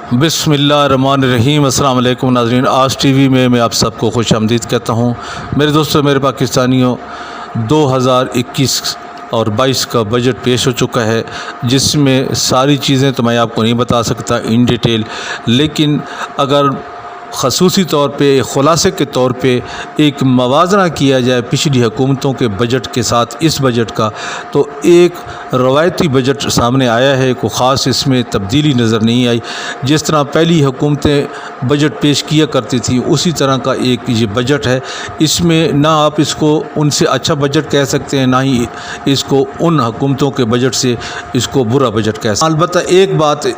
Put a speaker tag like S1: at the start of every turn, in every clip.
S1: बिस्मिल्लाहिर्रहमानिर्रहीम। अस्सलाम वालेकुम नाज़रीन। आज टीवी में मैं आप सबको खुश आमदीद कहता हूँ। मेरे दोस्तों, मेरे पाकिस्तानियों, 2021 और 22 का बजट पेश हो चुका है, जिसमें सारी चीज़ें तो मैं आपको नहीं बता सकता इन डिटेल, लेकिन अगर ख़ुसूसी तौर पे ख़ुलासे के तौर पे एक मवाज़ना किया जाए पिछली हुकूमतों के बजट के साथ इस बजट का, तो एक रवायती बजट सामने आया है। कोई ख़ास इसमें तब्दीली नज़र नहीं आई। जिस तरह पहली हुकूमतें बजट पेश किया करती थी, उसी तरह का एक ये बजट है। इसमें ना आप इसको उनसे अच्छा बजट कह सकते हैं, ना ही इसको उन हुकूमतों के बजट से इसको बुरा बजट कह सकते हैं। अलबत्ता एक बात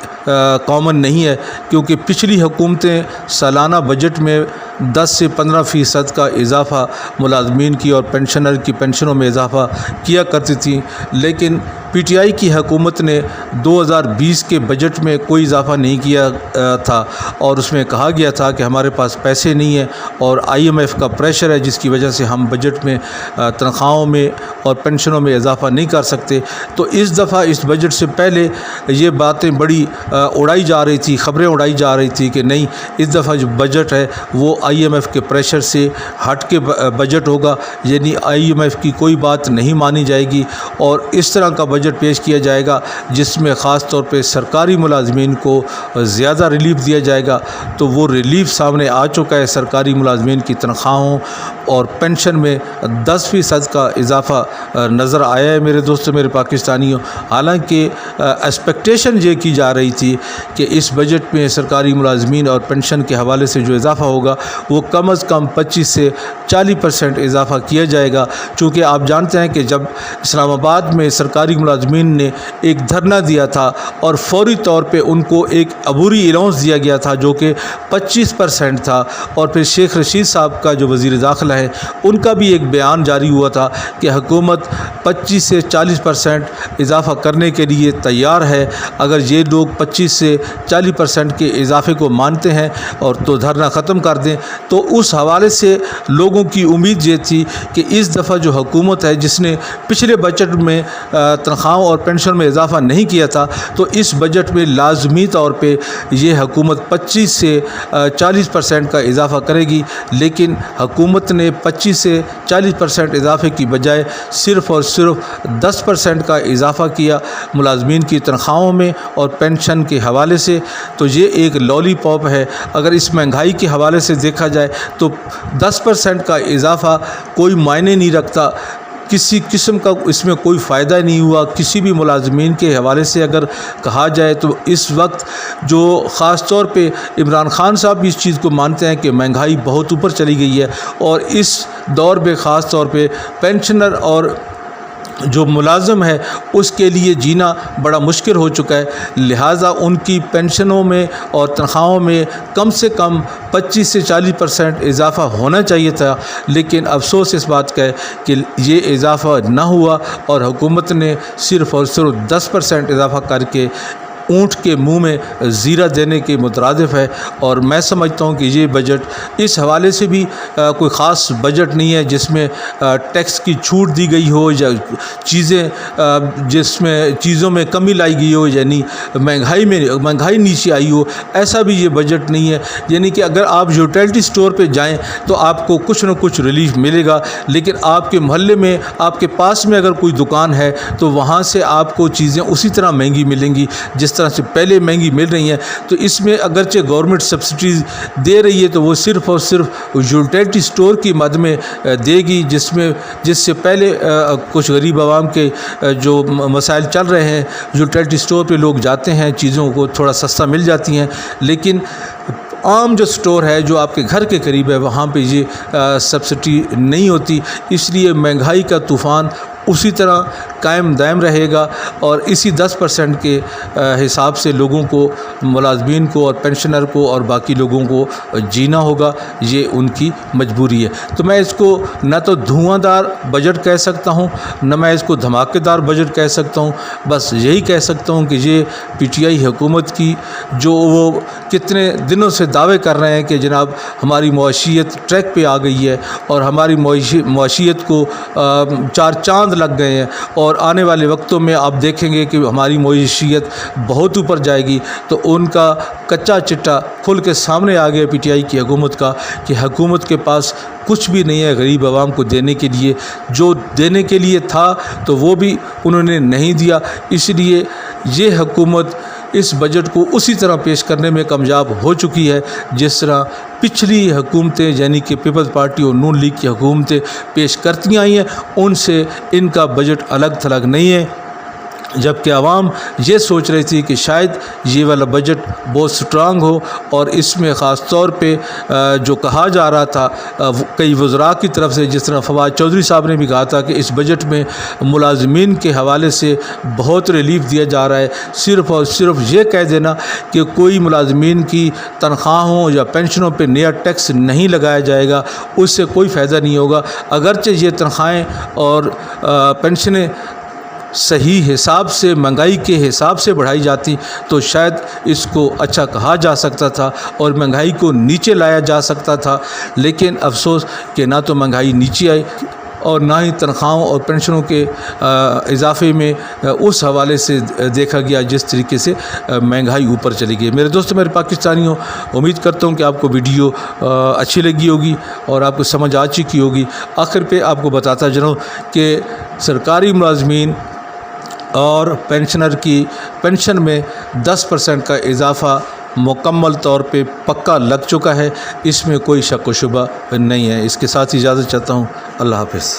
S1: कॉमन नहीं है, क्योंकि पिछली हुकूमतें सालाना बजट में 10 से 15% का इजाफ़ा मुलाजमीन की और पेंशनर की पेंशनों में इजाफ़ा किया करती थी, लेकिन पीटीआई की हुकूमत ने 2020 के बजट में कोई इजाफ़ा नहीं किया था, और उसमें कहा गया था कि हमारे पास पैसे नहीं है और IMF का प्रेशर है, जिसकी वजह से हम बजट में तनख्वाहों में और पेंशनों में इजाफ़ा नहीं कर सकते। तो इस दफ़ा इस बजट से पहले ये बातें बड़ी उड़ाई जा रही थी, ख़बरें उड़ाई जा रही थी कि नहीं, इस दफ़ा जो बजट है वो IMF के प्रेशर से हट के बजट होगा, यानी IMF की कोई बात नहीं मानी जाएगी और इस तरह का बजट पेश किया जाएगा जिसमें ख़ास तौर पे सरकारी मुलाजमीन को ज़्यादा रिलीफ दिया जाएगा। तो वो रिलीफ सामने आ चुका है। सरकारी मुलाजमीन की तनख्वाहों और पेंशन में 10% का इजाफ़ा नज़र आया है। मेरे दोस्तों, मेरे पाकिस्तानियों, हालांकि एक्सपेक्टेशन ये की जा रही थी कि इस बजट में सरकारी मुलाजमीन और पेंशन के हवाले से जो इजाफ़ा होगा वो कम अज़ कम 25 से 40% इजाफ़ा किया जाएगा। चूँकि आप जानते हैं कि जब इस्लामाबाद में सरकारी मुलाजमीन ने एक धरना दिया था और फौरी तौर पे उनको एक अबूरी अलाउंस दिया गया था जो कि 25% था, और फिर शेख रशीद साहब का जो वज़ीर दाखिला है उनका भी एक बयान जारी हुआ था कि हुकूमत 25 से 40% इजाफ़ा करने के लिए तैयार है। अगर ये लोग 25 से 40% के इजाफ़े को मानते हैं और तो धरना ख़त्म कर दें, तो उस हवाले से लोगों की उम्मीद ये थी कि इस दफ़ा जो हुकूमत है, जिसने पिछले बजट में तनख्वाहों और पेंशन में इजाफ़ा नहीं किया था, तो इस बजट में लाजमी तौर पे ये हुकूमत 25 से 40% का इजाफ़ा करेगी। लेकिन हुकूमत ने 25 से 40% इजाफ़े की बजाय सिर्फ़ और सिर्फ 10% का इजाफ़ा किया मुलाजमीन की तनख्वाहों में और पेंशन के हवाले से। तो ये एक लॉलीपॉप है। अगर इस महंगाई के हवाले से देखा जाए तो 10% का इजाफ़ा कोई मायने नहीं रखता, किसी किस्म का इसमें कोई फ़ायदा नहीं हुआ किसी भी मुलाजमीन के हवाले से। अगर कहा जाए तो इस वक्त जो ख़ास तौर पे इमरान खान साहब भी इस चीज़ को मानते हैं कि महंगाई बहुत ऊपर चली गई है, और इस दौर में ख़ास तौर पे पेंशनर और जो मुलाजम है उसके लिए जीना बड़ा मुश्किल हो चुका है। लिहाजा उनकी पेंशनों में और तनख्वाहों में कम से कम 25 से 40% इजाफ़ा होना चाहिए था, लेकिन अफसोस इस बात का है कि ये इजाफ़ा ना हुआ और हुकूमत ने सिर्फ़ और सिर्फ 10% इजाफ़ा करके ऊँट के मुंह में ज़ीरा देने के मुतरादिफ है। और मैं समझता हूँ कि ये बजट इस हवाले से भी कोई ख़ास बजट नहीं है जिसमें टैक्स की छूट दी गई हो या जिसमें चीज़ों में कमी लाई गई हो, यानी महंगाई नीचे आई हो। ऐसा भी ये बजट नहीं है। यानी कि अगर आप यूटिलिटी स्टोर पे जाएं तो आपको कुछ न कुछ रिलीफ मिलेगा, लेकिन आपके मोहल्ले में आपके पास में अगर कोई दुकान है तो वहाँ से आपको चीज़ें उसी तरह महंगी मिलेंगी जिस तरह से पहले महंगी मिल रही हैं। तो इसमें अगरचे गवर्नमेंट सब्सिडीज़ दे रही है तो वो सिर्फ़ और सिर्फ यूटिलिटी स्टोर की मद में देगी, जिससे पहले कुछ गरीब आवाम के जो मसाइल चल रहे हैं, यूटिलिटी स्टोर पे लोग जाते हैं, चीज़ों को थोड़ा सस्ता मिल जाती हैं, लेकिन आम जो स्टोर है जो आपके घर के करीब है वहाँ पे ये सब्सिडी नहीं होती। इसलिए महंगाई का तूफ़ान उसी तरह कायम दायम रहेगा और इसी 10% के हिसाब से लोगों को, मुलाजमीन को और पेंशनर को और बाकी लोगों को जीना होगा। ये उनकी मजबूरी है। तो मैं इसको न तो धुआंधार बजट कह सकता हूँ, न मैं इसको धमाकेदार बजट कह सकता हूँ। बस यही कह सकता हूँ कि ये पीटीआई हुकूमत की जो वो कितने दिनों से दावे कर रहे हैं कि जनाब हमारी मुआशियत ट्रैक पे आ गई है और हमारी मुआशियत को चार चांद लग गए हैं और اور آنے والے وقتوں میں آپ دیکھیں گے کہ ہماری معیشت بہت اوپر جائے گی، تو ان کا کچا چٹا کھل کے سامنے آ گیا پی ٹی آئی کی حکومت کا کہ حکومت کے پاس کچھ بھی نہیں ہے غریب عوام کو دینے کے لیے، جو دینے کے لیے تھا تو وہ بھی انہوں نے نہیں دیا۔ اس لیے یہ حکومت اس بجٹ کو اسی طرح پیش کرنے میں کامیاب ہو چکی ہے جس طرح پچھلی حکومتیں یعنی کہ پیپلز پارٹی اور نون لیگ کی حکومتیں پیش کرتی آئی ہیں، ان سے ان کا بجٹ الگ تھلگ نہیں ہے۔ جبکہ عوام یہ سوچ رہی تھی کہ شاید یہ والا بجٹ بہت سٹرانگ ہو، اور اس میں خاص طور پہ جو کہا جا رہا تھا کئی وزراء کی طرف سے، جس طرح فواد چودھری صاحب نے بھی کہا تھا کہ اس بجٹ میں ملازمین کے حوالے سے بہت ریلیف دیا جا رہا ہے، صرف اور صرف یہ کہہ دینا کہ کوئی ملازمین کی تنخواہوں یا پینشنوں پہ نیا ٹیکس نہیں لگایا جائے گا، اس سے کوئی فائدہ نہیں ہوگا۔ اگرچہ یہ تنخواہیں اور پینشنیں صحیح حساب سے مہنگائی کے حساب سے بڑھائی جاتی تو شاید اس کو اچھا کہا جا سکتا تھا اور مہنگائی کو نیچے لایا جا سکتا تھا، لیکن افسوس کہ نہ تو مہنگائی نیچے آئی اور نہ ہی تنخواہوں اور پینشنوں کے اضافے میں اس حوالے سے دیکھا گیا جس طریقے سے مہنگائی اوپر چلی گئی۔ میرے دوستوں، میرے پاکستانیوں، امید کرتا ہوں کہ آپ کو ویڈیو اچھی لگی ہوگی اور آپ کو سمجھ آ چکی ہوگی۔ آخر پہ آپ کو بتاتا چلوں کہ سرکاری ملازمین اور پینشنر کی پینشن میں 10% کا اضافہ مکمل طور پہ پکا لگ چکا ہے، اس میں کوئی شک و شبہ نہیں ہے۔ اس کے ساتھ اجازت چاہتا ہوں، اللہ حافظ۔